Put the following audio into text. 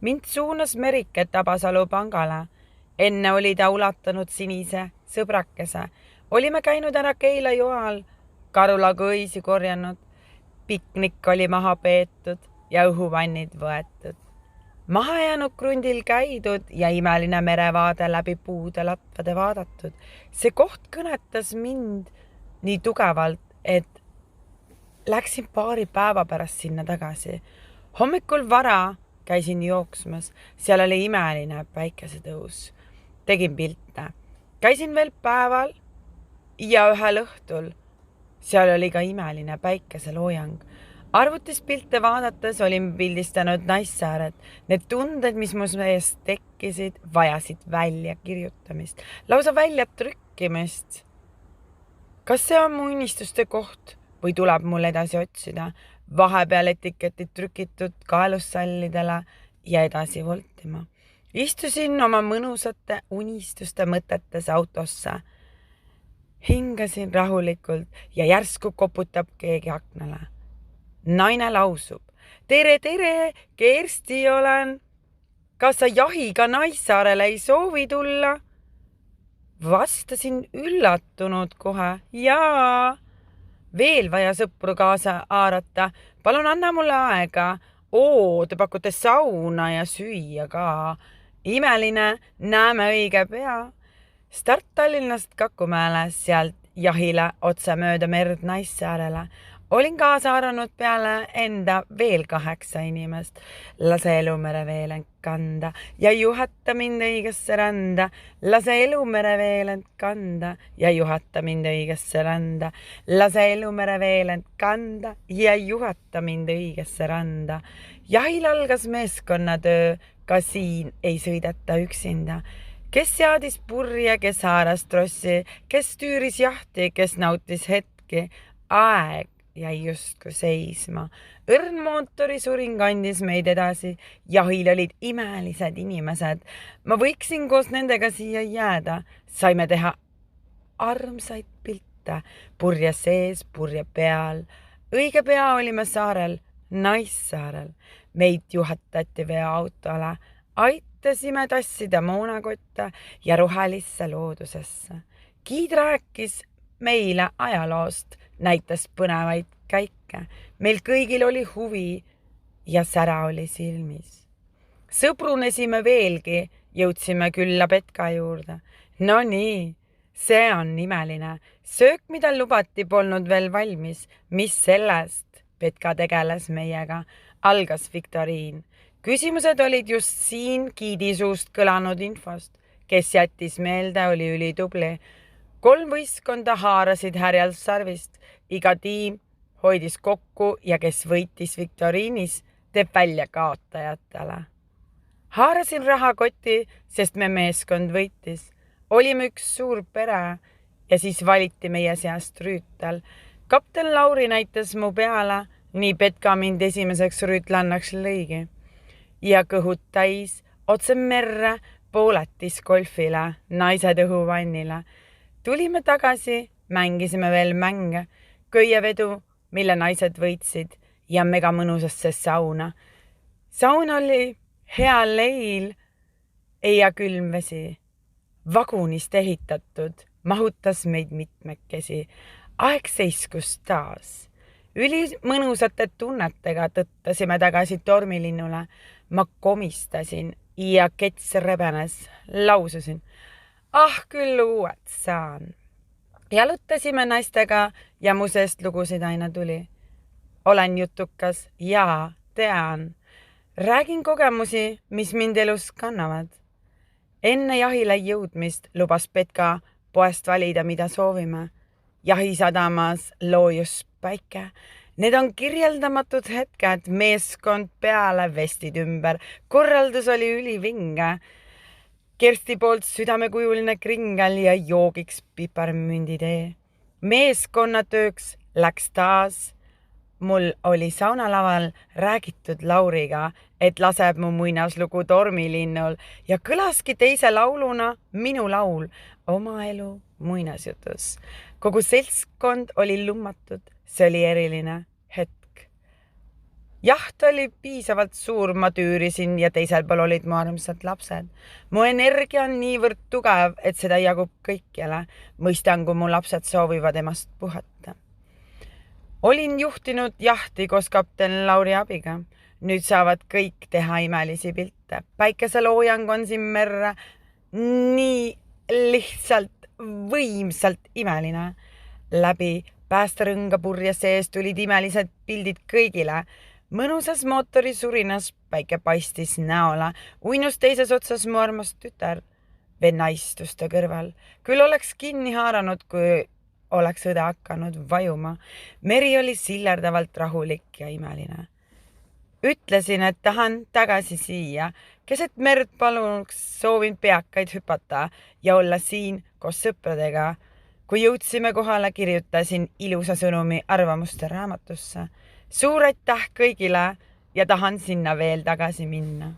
Mind suunas Merike Tabasalu pangale. Enne oli ta ulatanud sinise sõbrakese. Olime käinud ära Keila joal, Karulaga õisi korjanud. Piknik oli maha peetud ja õhuvannid võetud. Maha jäänud krundil käidud ja imeline merevaade läbi puude latvade vaadatud. See koht kõnetas mind nii tugevalt, et läksin paari päeva pärast sinna tagasi. Hommikul vara käisin jooksmas, seal oli imeline päikesetõus. Tegin pilte. Käisin veel päeval ja ühel õhtul. Seal oli ka imeline päikeseloojang. Arvutis pilte vaadates olin pildistanud Naissaaret. Need tunded, mis mu eest tekkisid, vajasid välja kirjutamist, lausa välja trükkimist. Kas see on mu unistuste koht või tuleb mul edasi otsida? Vahepeal etiketid trükitud kaelussallidele ja edasi voltima. Istusin oma mõnusate unistuste mõtetes autosse. Hingasin rahulikult ja järsku koputab keegi aknale. Naine lausub. Tere, Kersti olen. Kas sa jahiga Naissaarele ei soovi tulla? Vastasin üllatunud kohe. Jaa. Veel vaja sõpru kaasa haarata. Palun anna mulle aega. Te pakute sauna ja süüa ka. Imeline, näeme õige pea. Start Tallinnast Kakumäele, sealt jahile otse mööda merd Naissaarele. Olin kaasa arvanud peale enda veel 8 inimest. Lase elumere veelend kanda ja juhata mind õigesse randa. Lase elumere veelend kanda ja juhata mind õigesse randa. Lase elumere veelend kanda ja juhata mind õigesse randa. Jahil algas meeskonnatöö, ka siin ei sõideta üksinda. Kes seadis purje, kes haaras trossi, kes tüüris jahti, kes nautis hetki. Aeg jäi justkui seisma. Õrn mootori surin kandis meid edasi. Jahil olid imelised inimesed. Ma võiksin koos nendega siia jääda. Saime teha armsaid pilte. Purje sees, purje peal. Õige pea olime saarel, Naissaarel. Meid juhatati veoautole. Aitasime tassida moonakotte ja rohelisse loodusesse. Giid rääkis meile ajaloost, näitas põnevaid käike. Meil kõigil oli huvi ja sära oli silmis. Sõbrunesime veelgi, jõudsime külla Petka juurde. No nii, see on imeline. Söök, mida lubati, polnud veel valmis. Mis sellest? Petka tegeles meiega. Algas viktoriin. Küsimused olid just siin giidi suust kõlanud infost. Kes jättis meelde, oli ülitubli. 3 võistkonda haarasid härjal sarvist. Iga tiim hoidis kokku ja kes võitis viktoriinis, teeb välja kaotajatele. Haarasin rahakoti, sest me meeskond võitis. Olime üks suur pere ja siis valiti meie seast rüütel. Kapten Lauri näitas mu peale, nii Petka mind esimeseks rüütlannaks lõigi. Ja kõhud täis, otse merre, pooletis golfile, naised õhuvannile. Tulime tagasi, mängisime veel mänge, köievedu, mille naised võitsid ja mega mõnusasse sauna. Saun oli hea leil ja külm vesi. Vagunist ehitatud, mahutas meid mitmekesi. Aeg seiskus taas. Ülimõnusate tunnetega tõttasime tagasi tormilinnule. Ma komistasin ja kets rebenes, laususin. Küll uued saan. Jalutasime naistega ja mu seest lugusid aina tuli. Olen jutukas ja tean. Räägin kogemusi, mis mind elus kannavad. Enne jahile jõudmist lubas Petka poest valida, mida soovime. Jahisadamas loojus päike. Need on kirjeldamatud hetked, meeskond peale, vestid ümber. Korraldus oli ülivinge. Kersti poolt südamekujuline kringel ja joogiks piparmünditee. Meeskonnatööks läks taas. Mul oli saunalaval räägitud Lauriga, et laseb mu muinaslugu tormilinnul ja kõlaski teise lauluna minu laul, oma elu muinasjutus. Kogu seltskond oli lummatud, see oli eriline hetk. Jaht oli piisavalt suur, ma tüürisin ja teisel pool olid mu armsad lapsed. Mu energia on niivõrd tugev, et seda jagub kõikjale. Mõistan, kui mu lapsed soovivad emast puhata. Olin juhtinud jahti koos kapten Lauri abiga. Nüüd saavad kõik teha imelisi pilte. Päikeseloojang on siin merre nii lihtsalt võimsalt imeline. Läbi päästerõnga purje sees tulid imelised pildid kõigile. Mõnusas mootori surinas päike paistis näole, uinus teises otsas mu armas tütar. Venna istus ta kõrval. Küll oleks kinni haaranud, kui oleks õde hakanud vajuma. Meri oli sillerdavalt rahulik ja imeline. Ütlesin, et tahan tagasi siia. Keset merd paluks soovin peakaid hüpata ja olla siin koos sõpradega. Kui jõudsime kohale, kirjutasin ilusa sõnumi arvamuste raamatusse. Suur aitäh kõigile ja tahan sinna veel tagasi minna.